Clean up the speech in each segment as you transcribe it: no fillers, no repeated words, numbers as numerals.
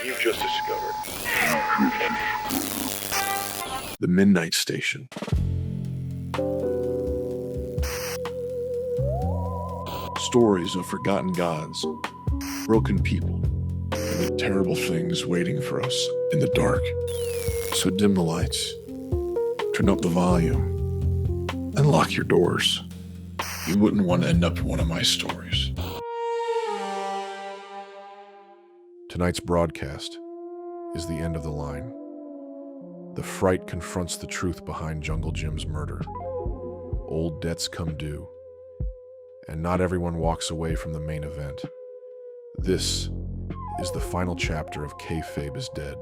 you've just discovered. The Midnite Station. Stories of forgotten gods, broken people, and the terrible things waiting for us in the dark. So dim the lights, turn up the volume, and lock your doors. You wouldn't want to end up in one of my stories. Tonight's broadcast is the end of the line. The Fright confronts the truth behind Jungle Jim's murder. Old debts come due, and not everyone walks away from the main event. This is the final chapter of Kayfabe Is Dead.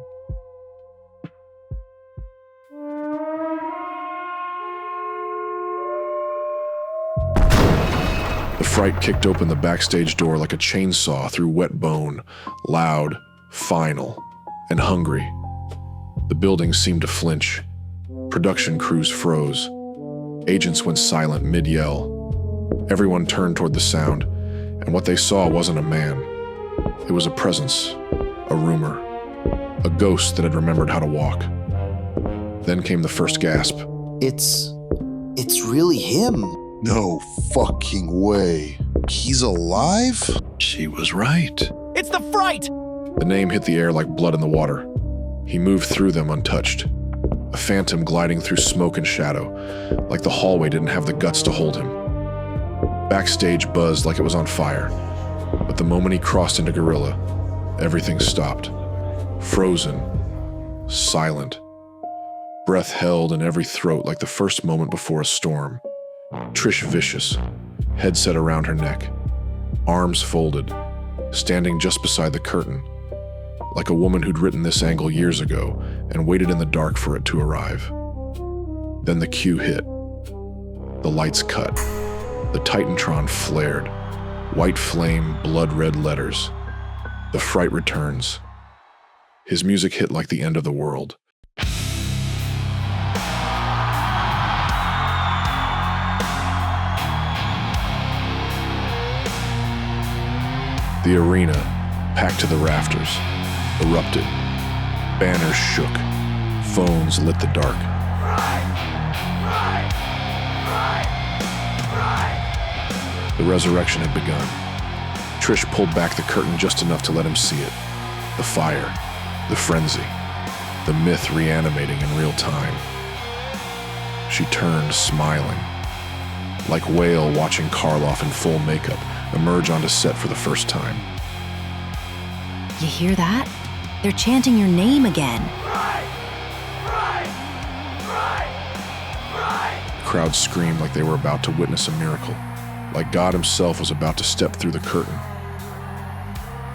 The Fright kicked open the backstage door like a chainsaw through wet bone, loud, final, and hungry. The building seemed to flinch. Production crews froze. Agents went silent mid-yell. Everyone turned toward the sound, and what they saw wasn't a man. It was a presence, a rumor, a ghost that had remembered how to walk. Then came the first gasp. It's really him. No fucking way. He's alive? She was right. It's the Fright! The name hit the air like blood in the water. He moved through them untouched. A phantom gliding through smoke and shadow, like the hallway didn't have the guts to hold him. Backstage buzzed like it was on fire. But the moment he crossed into Gorilla, everything stopped. Frozen. Silent. Breath held in every throat like the first moment before a storm. Trish Vicious, headset around her neck, arms folded, standing just beside the curtain, like a woman who'd written this angle years ago and waited in the dark for it to arrive. Then the cue hit. The lights cut. The Titantron flared. White flame, blood-red letters. The Fright returns. His music hit like the end of the world. The arena, packed to the rafters, erupted. Banners shook. Phones lit the dark. The resurrection had begun. Trish pulled back the curtain just enough to let him see it. The fire, the frenzy, the myth reanimating in real time. She turned, smiling, like Whale watching Karloff in full makeup emerge onto set for the first time. You hear that? They're chanting your name again. The crowd screamed like they were about to witness a miracle, like God himself was about to step through the curtain.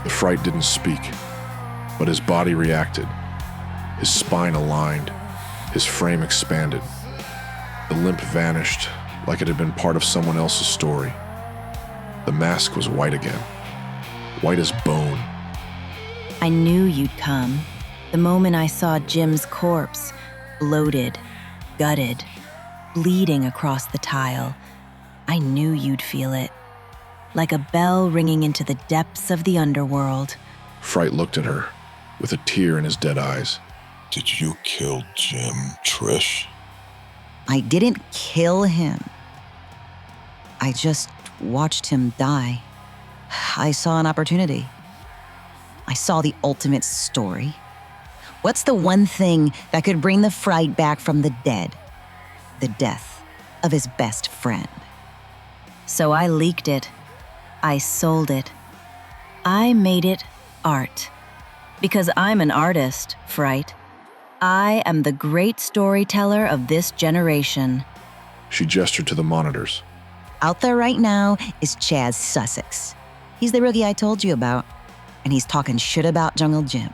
The Fright didn't speak, but his body reacted. His spine aligned, his frame expanded. The limp vanished like it had been part of someone else's story. The mask was white again, white as bone. I knew you'd come. The moment I saw Jim's corpse, bloated, gutted, bleeding across the tile, I knew you'd feel it. Like a bell ringing into the depths of the underworld. Fright looked at her, with a tear in his dead eyes. Did you kill Jim, Trish? I didn't kill him. I just watched him die. I saw an opportunity. I saw the ultimate story. What's the one thing that could bring the Fright back from the dead? The death of his best friend. So I leaked it. I sold it. I made it art. Because I'm an artist, Fright. I am the great storyteller of this generation. She gestured to the monitors. Out there right now is Chaz Sussex. He's the rookie I told you about, and he's talking shit about Jungle Jim.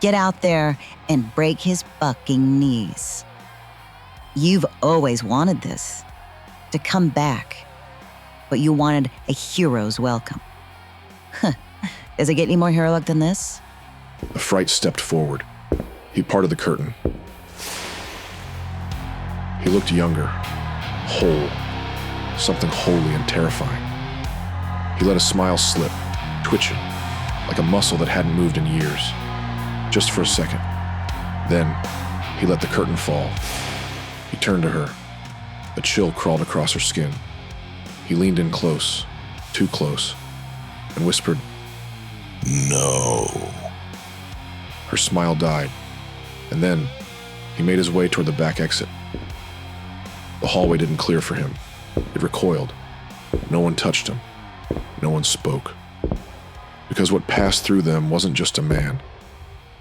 Get out there and break his fucking knees. You've always wanted this, to come back, but you wanted a hero's welcome. Does it get any more heroic than this? The Fright stepped forward. He parted the curtain. He looked younger, whole, something holy and terrifying. He let a smile slip, twitching, like a muscle that hadn't moved in years. just for a second. Then, he let the curtain fall. He turned to her. A chill crawled across her skin. He leaned in close, too close, and whispered, No. Her smile died, and then he made his way toward the back exit. The hallway didn't clear for him. It recoiled. No one touched him. No one spoke. Because what passed through them wasn't just a man.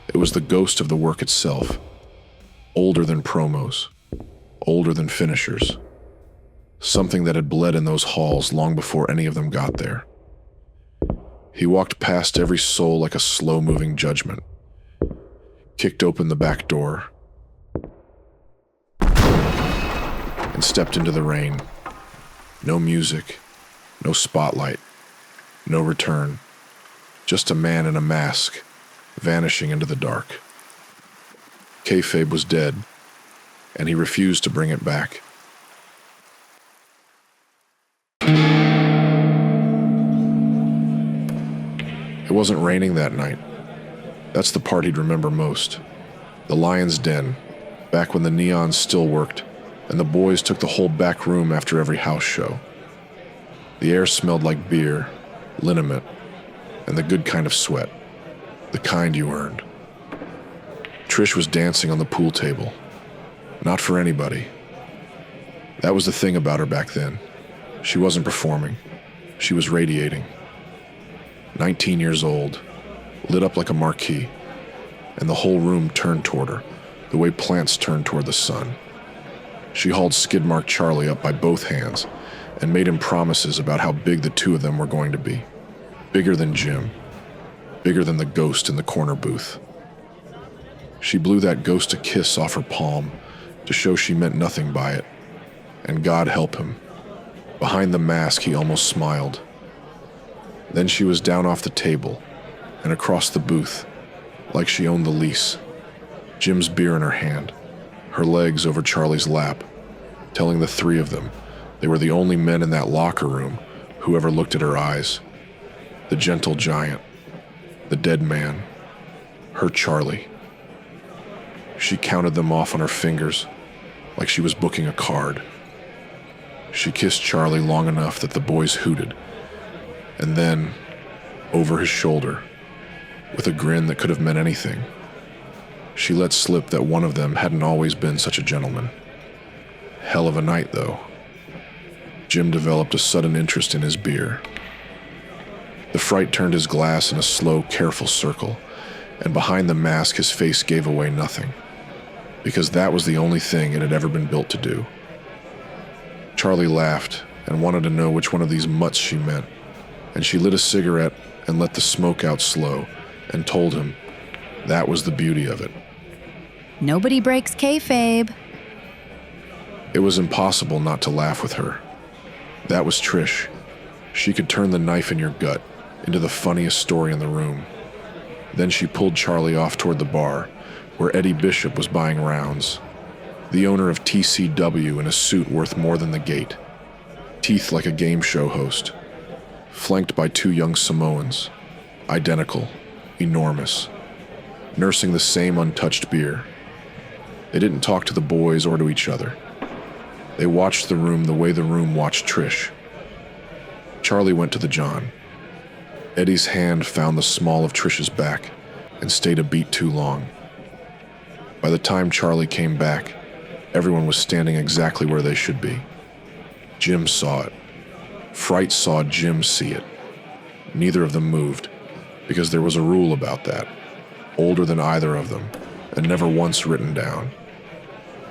It was the ghost of the work itself. Older than promos. Older than finishers. Something that had bled in those halls long before any of them got there. He walked past every soul like a slow-moving judgment. Kicked open the back door and stepped into the rain. No music, no spotlight, no return. Just a man in a mask, vanishing into the dark. Kayfabe was dead, and he refused to bring it back. It wasn't raining that night. That's the part he'd remember most. The Lion's Den, back when the neons still worked, and the boys took the whole back room after every house show. The air smelled like beer, liniment, and the good kind of sweat, the kind you earned. Trish was dancing on the pool table. Not for anybody. That was the thing about her back then. She wasn't performing. She was radiating. 19 years old, lit up like a marquee, and the whole room turned toward her, the way plants turn toward the sun. She hauled Skidmark Charlie up by both hands and made him promises about how big the two of them were going to be. Bigger than Jim. Bigger than the ghost in the corner booth. She blew that ghost a kiss off her palm to show she meant nothing by it. And God help him. Behind the mask, he almost smiled. Then she was down off the table and across the booth, like she owned the lease. Jim's beer in her hand, her legs over Charlie's lap, telling the three of them they were the only men in that locker room who ever looked at her eyes. The gentle giant, the dead man, her Charlie. She counted them off on her fingers, like she was booking a card. She kissed Charlie long enough that the boys hooted, and then, over his shoulder, with a grin that could have meant anything, she let slip that one of them hadn't always been such a gentleman. Hell of a night, though. Jim developed a sudden interest in his beer. The Fright turned his glass in a slow, careful circle, and behind the mask his face gave away nothing, because that was the only thing it had ever been built to do. Charlie laughed and wanted to know which one of these mutts she meant, and she lit a cigarette and let the smoke out slow and told him that was the beauty of it. Nobody breaks kayfabe. It was impossible not to laugh with her. That was Trish. She could turn the knife in your gut into the funniest story in the room. Then she pulled Charlie off toward the bar, where Eddie Bishop was buying rounds, the owner of TCW in a suit worth more than the gate, teeth like a game show host, flanked by two young Samoans, identical, enormous, nursing the same untouched beer. They didn't talk to the boys or to each other. They watched the room the way the room watched Trish. Charlie went to the John. Eddie's hand found the small of Trish's back and stayed a beat too long. By the time Charlie came back, everyone was standing exactly where they should be. Jim saw it. Fright saw Jim see it. Neither of them moved, because there was a rule about that, older than either of them, and never once written down.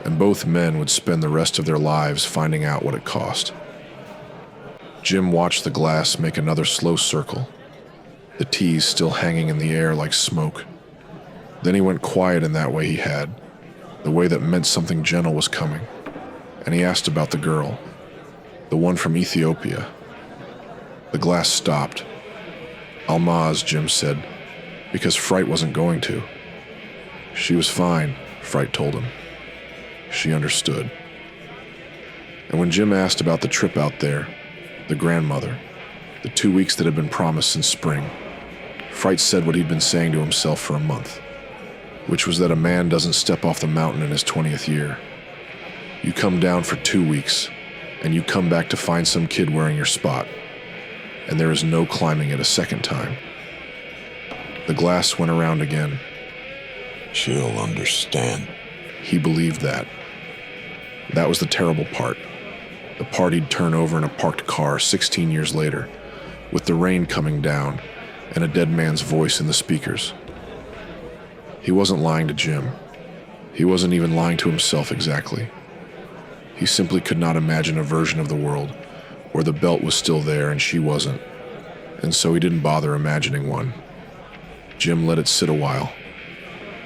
And both men would spend the rest of their lives finding out what it cost. Jim watched the glass make another slow circle, the teas still hanging in the air like smoke. Then he went quiet in that way he had, the way that meant something gentle was coming, and he asked about the girl, the one from Ethiopia. The glass stopped. Almaz, Jim said, because Fright wasn't going to. She was fine, Fright told him. She understood. And when Jim asked about the trip out there, the grandmother, the 2 weeks that had been promised since spring, Fright said what he'd been saying to himself for a month. which was that a man doesn't step off the mountain in his 20th year. You come down for 2 weeks, and you come back to find some kid wearing your spot, and there is no climbing it a second time. The glass went around again. She'll understand. He believed that. That was the terrible part. The part he'd turn over in a parked car 16 years later, with the rain coming down and a dead man's voice in the speakers. He wasn't lying to Jim. He wasn't even lying to himself exactly. He simply could not imagine a version of the world where the belt was still there and she wasn't, and so he didn't bother imagining one. Jim let it sit a while.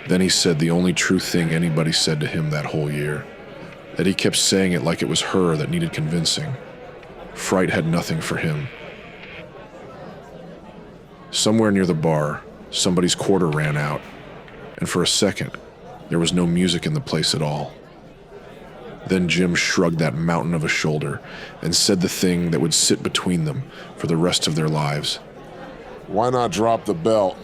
Then he said the only true thing anybody said to him that whole year, that he kept saying it like it was her that needed convincing. Fright had nothing for him. Somewhere near the bar, somebody's quarter ran out, and for a second, there was no music in the place at all. Then Jim shrugged that mountain of a shoulder and said the thing that would sit between them for the rest of their lives. Why not drop the belt?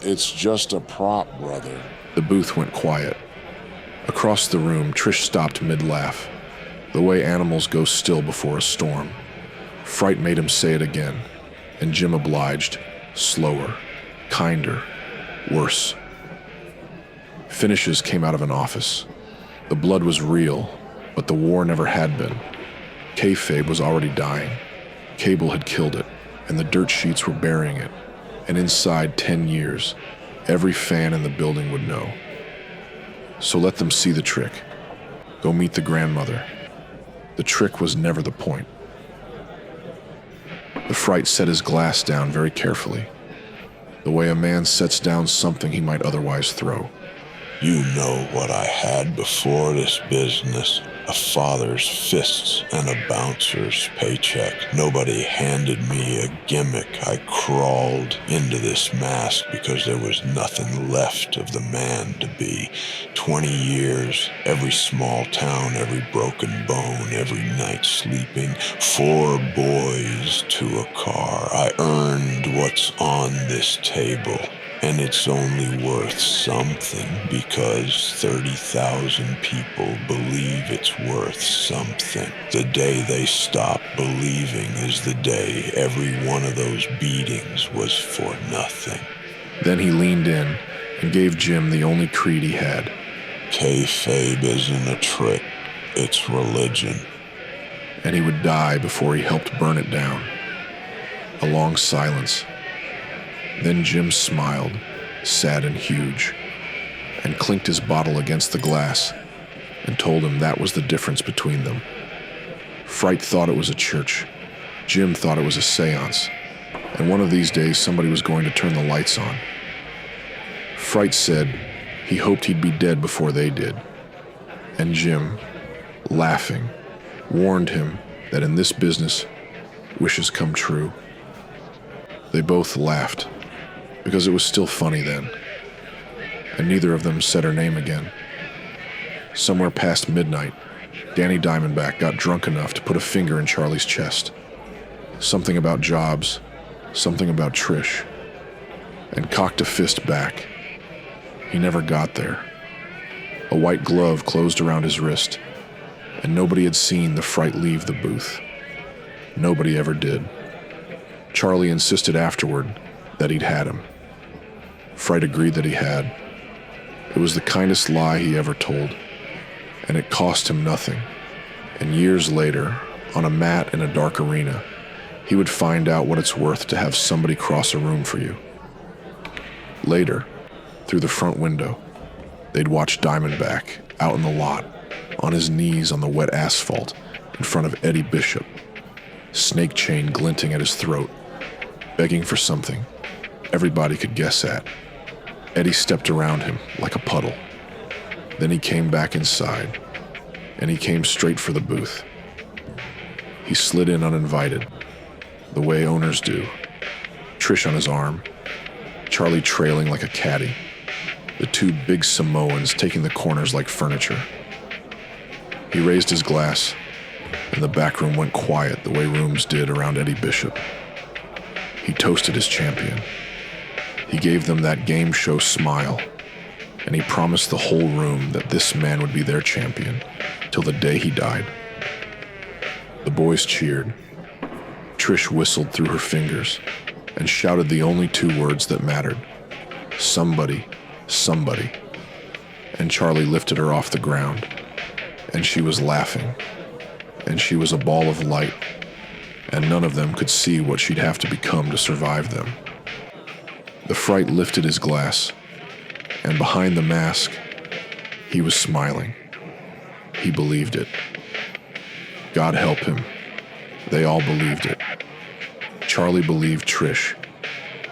It's just a prop, brother. The booth went quiet. Across the room, Trish stopped mid-laugh, the way animals go still before a storm. Fright made him say it again, and Jim obliged, slower, kinder, worse. Finishes came out of an office. The blood was real, but the war never had been. Kayfabe was already dying. Cable had killed it, and the dirt sheets were burying it. And inside 10 years, every fan in the building would know. So let them see the trick. Go meet the grandmother. The trick was never the point. The Fright set his glass down very carefully, the way a man sets down something he might otherwise throw. You know what I had before this business. A father's fists and a bouncer's paycheck. Nobody handed me a gimmick. I crawled into this mask because there was nothing left of the man to be. 20 years, every small town, every broken bone, every night sleeping. 4 boys to a car. I earned what's on this table. And it's only worth something because 30,000 people believe it's worth something. The day they stop believing is the day every one of those beatings was for nothing. Then he leaned in and gave Jim the only creed he had. Kayfabe isn't a trick, it's religion. And he would die before he helped burn it down. A long silence. Then Jim smiled, sad and huge, and clinked his bottle against the glass and told him that was the difference between them. Fright thought it was a church. Jim thought it was a seance, and one of these days somebody was going to turn the lights on. Fright said he hoped he'd be dead before they did, and Jim, laughing, warned him that in this business, wishes come true. They both laughed, because it was still funny then, and neither of them said her name again. Somewhere past midnight, Danny Diamondback got drunk enough to put a finger in Charlie's chest. Something about jobs, something about Trish, and cocked a fist back. He never got there. A white glove closed around his wrist, and nobody had seen the Fright leave the booth. Nobody ever did. Charlie insisted afterward that he'd had him. Fright agreed that he had. It was the kindest lie he ever told, and it cost him nothing. And years later, on a mat in a dark arena, he would find out what it's worth to have somebody cross a room for you. Later, through the front window, they'd watch Diamondback out in the lot, on his knees on the wet asphalt in front of Eddie Bishop, snake chain glinting at his throat, begging for something everybody could guess at. Eddie stepped around him like a puddle. Then he came back inside, and he came straight for the booth. He slid in uninvited, the way owners do, Trish on his arm, Charlie trailing like a caddy, the 2 big Samoans taking the corners like furniture. He raised his glass, and the back room went quiet the way rooms did around Eddie Bishop. He toasted his champion. He gave them that game show smile, and he promised the whole room that this man would be their champion till the day he died. The boys cheered. Trish whistled through her fingers and shouted the only two words that mattered. Somebody, somebody. And Charlie lifted her off the ground, and she was laughing, and she was a ball of light, and none of them could see what she'd have to become to survive them. The Fright lifted his glass, and behind the mask, he was smiling. He believed it. God help him. They all believed it. Charlie believed Trish.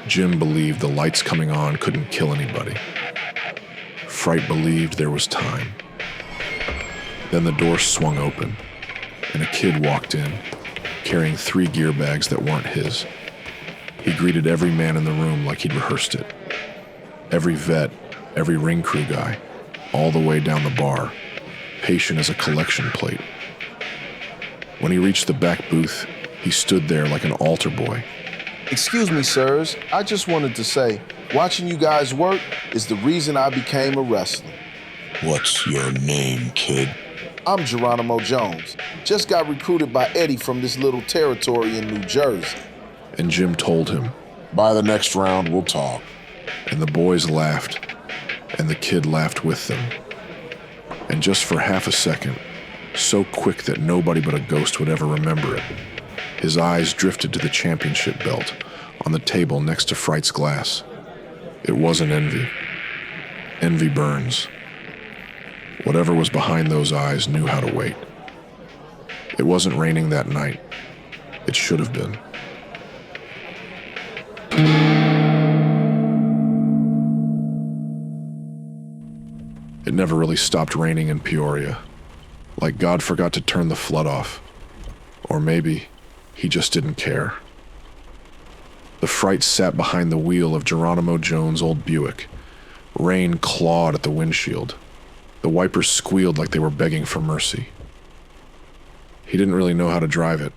Jim believed the lights coming on couldn't kill anybody. Fright believed there was time. Then the door swung open, and a kid walked in, carrying 3 gear bags that weren't his. He greeted every man in the room like he'd rehearsed it. Every vet, every ring crew guy, all the way down the bar, patient as a collection plate. When he reached the back booth, he stood there like an altar boy. Excuse me, sirs. I just wanted to say, watching you guys work is the reason I became a wrestler. What's your name, kid? I'm Geronimo Jones. Just got recruited by Eddie from this little territory in New Jersey. And Jim told him. By the next round, we'll talk. And the boys laughed, and the kid laughed with them. And just for half a second, so quick that nobody but a ghost would ever remember it, his eyes drifted to the championship belt on the table next to Fright's glass. It wasn't envy. Envy burns. Whatever was behind those eyes knew how to wait. It wasn't raining that night. It should have been. It never really stopped raining in Peoria. Like God forgot to turn the flood off. Or maybe he just didn't care. The Fright sat behind the wheel of Geronimo Jones' old Buick. Rain clawed at the windshield. The wipers squealed like they were begging for mercy. He didn't really know how to drive it.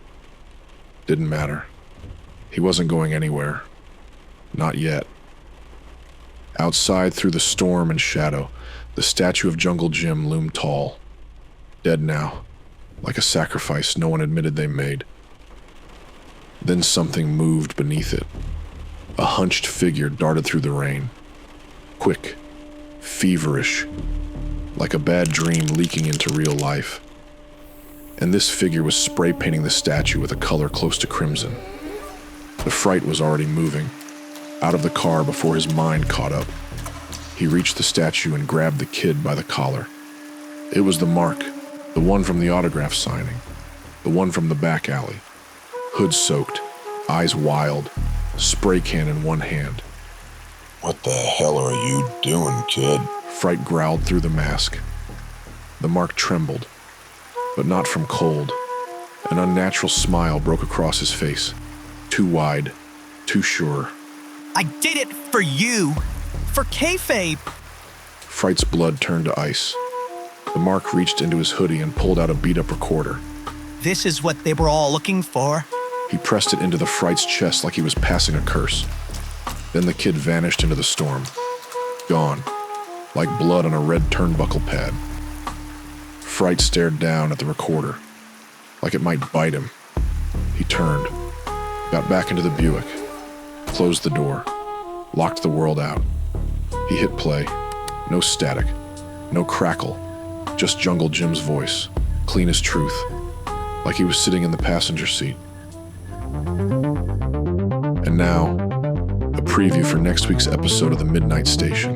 Didn't matter. He wasn't going anywhere. Not yet. Outside, through the storm and shadow, the statue of Jungle Jim loomed tall. Dead now, like a sacrifice no one admitted they made. Then something moved beneath it. A hunched figure darted through the rain. Quick, feverish, like a bad dream leaking into real life. And this figure was spray painting the statue with a color close to crimson. The Fright was already moving, out of the car before his mind caught up. He reached the statue and grabbed the kid by the collar. It was the mark, the one from the autograph signing, the one from the back alley. Hood soaked, eyes wild, spray can in one hand. What the hell are you doing, kid? Fright growled through the mask. The mark trembled, but not from cold. An unnatural smile broke across his face. Too wide, too sure. I did it for you! For Kayfabe! Fright's blood turned to ice. The mark reached into his hoodie and pulled out a beat-up recorder. This is what they were all looking for. He pressed it into the Fright's chest like he was passing a curse. Then the kid vanished into the storm. Gone, like blood on a red turnbuckle pad. Fright stared down at the recorder, like it might bite him. He turned, got back into the Buick, closed the door, locked the world out. He hit play. No static, no crackle, just Jungle Jim's voice, clean as truth, like he was sitting in the passenger seat. And now, a preview for next week's episode of the Midnite Station.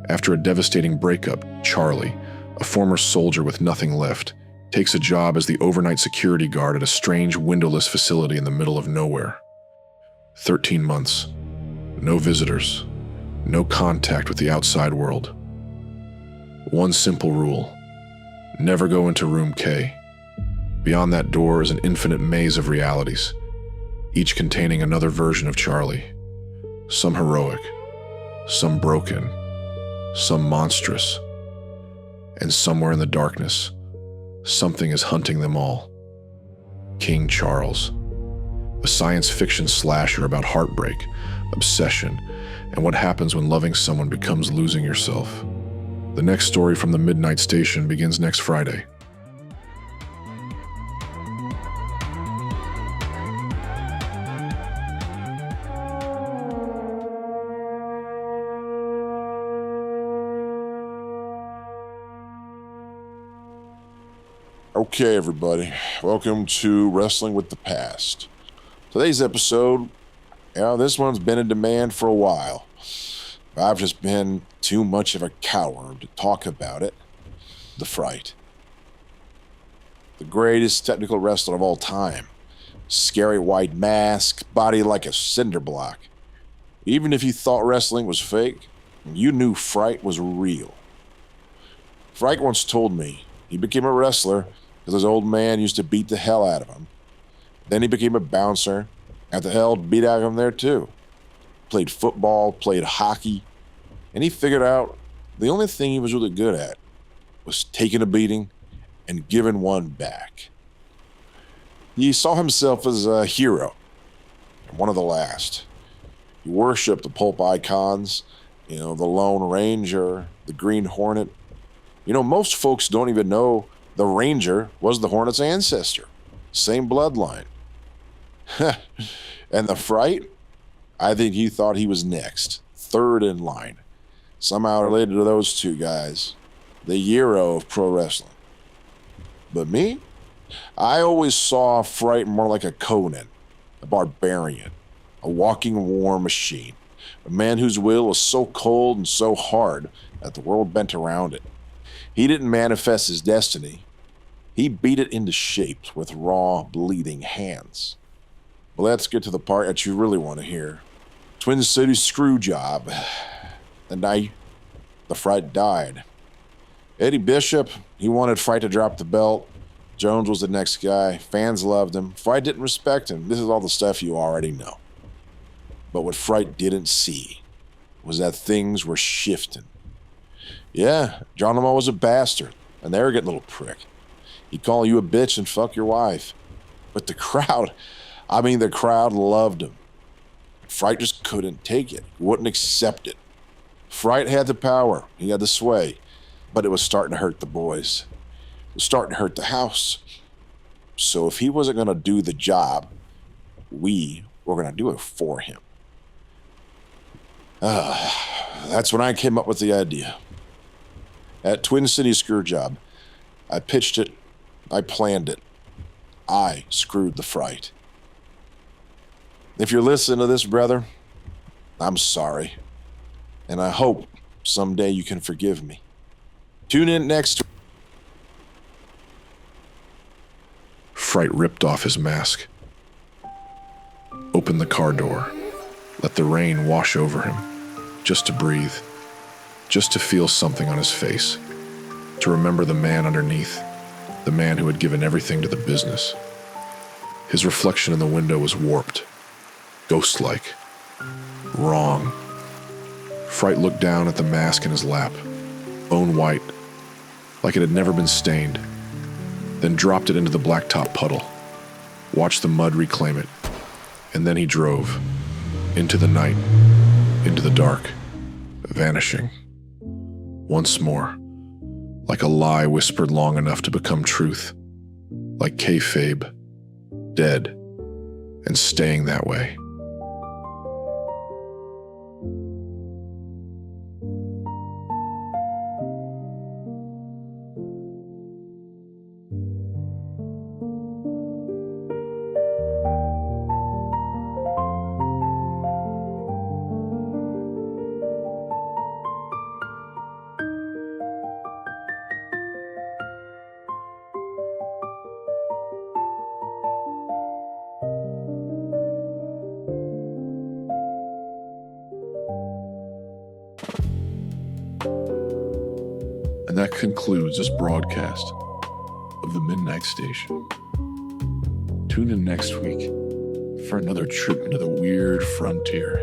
After a devastating breakup, Charlie, a former soldier with nothing left, takes a job as the overnight security guard at a strange windowless facility in the middle of nowhere. 13 months. No visitors. No contact with the outside world. One simple rule. Never go into room K. Beyond that door is an infinite maze of realities, each containing another version of Charlie. Some heroic, some broken, some monstrous. And somewhere in the darkness, something is hunting them all. King Charles. a science fiction slasher about heartbreak, obsession, and what happens when loving someone becomes losing yourself. The next story from the Midnite Station begins next Friday. Okay, everybody, welcome to Wrestling with the Past. Today's episode, this one's been in demand for a while. I've just been too much of a coward to talk about it. The Fright. The greatest technical wrestler of all time. Scary white mask, body like a cinder block. Even if you thought wrestling was fake, you knew Fright was real. Fright once told me he became a wrestler because his old man used to beat the hell out of him. Then he became a bouncer, and the hell beat out of him there too. Played football, played hockey, and he figured out the only thing he was really good at was taking a beating and giving one back. He saw himself as a hero, and one of the last. He worshipped the pulp icons, the Lone Ranger, the Green Hornet. Most folks don't even know the Ranger was the Hornet's ancestor. Same bloodline. And the Fright? I think he thought he was next. Third in line. Somehow related to those two guys. The hero of pro wrestling. But me? I always saw Fright more like a Conan. A barbarian. A walking war machine. A man whose will was so cold and so hard that the world bent around it. He didn't manifest his destiny. He beat it into shape with raw, bleeding hands. Well, let's get to the part that you really want to hear. Twin City Screwjob. The night the Fright died. Eddie Bishop, he wanted Fright to drop the belt. Jones was the next guy. Fans loved him. Fright didn't respect him. This is all the stuff you already know. But what Fright didn't see was that things were shifting. Yeah, Geronimo was a bastard, an arrogant little prick. He'd call you a bitch and fuck your wife. But the crowd loved him. Fright just couldn't take it, wouldn't accept it. Fright had the power, he had the sway, but it was starting to hurt the boys. It was starting to hurt the house. So if he wasn't going to do the job, we were going to do it for him. That's when I came up with the idea. At Twin City Screwjob, I pitched it, I planned it. I screwed the Fright. If you're listening to this, brother, I'm sorry. And I hope someday you can forgive me. Tune in next. Fright ripped off his mask. Opened the car door. Let the rain wash over him. Just to breathe. Just to feel something on his face. To remember the man underneath. The man who had given everything to the business. His reflection in the window was warped. Ghost-like. Wrong. Fright looked down at the mask in his lap. Bone white. Like it had never been stained. Then dropped it into the blacktop puddle. Watched the mud reclaim it. And then he drove. Into the night. Into the dark. Vanishing. Once more. Like a lie whispered long enough to become truth. Like Kayfabe. Dead. And staying that way. And that concludes this broadcast of the Midnite Station. Tune in next week for another trip into the weird frontier.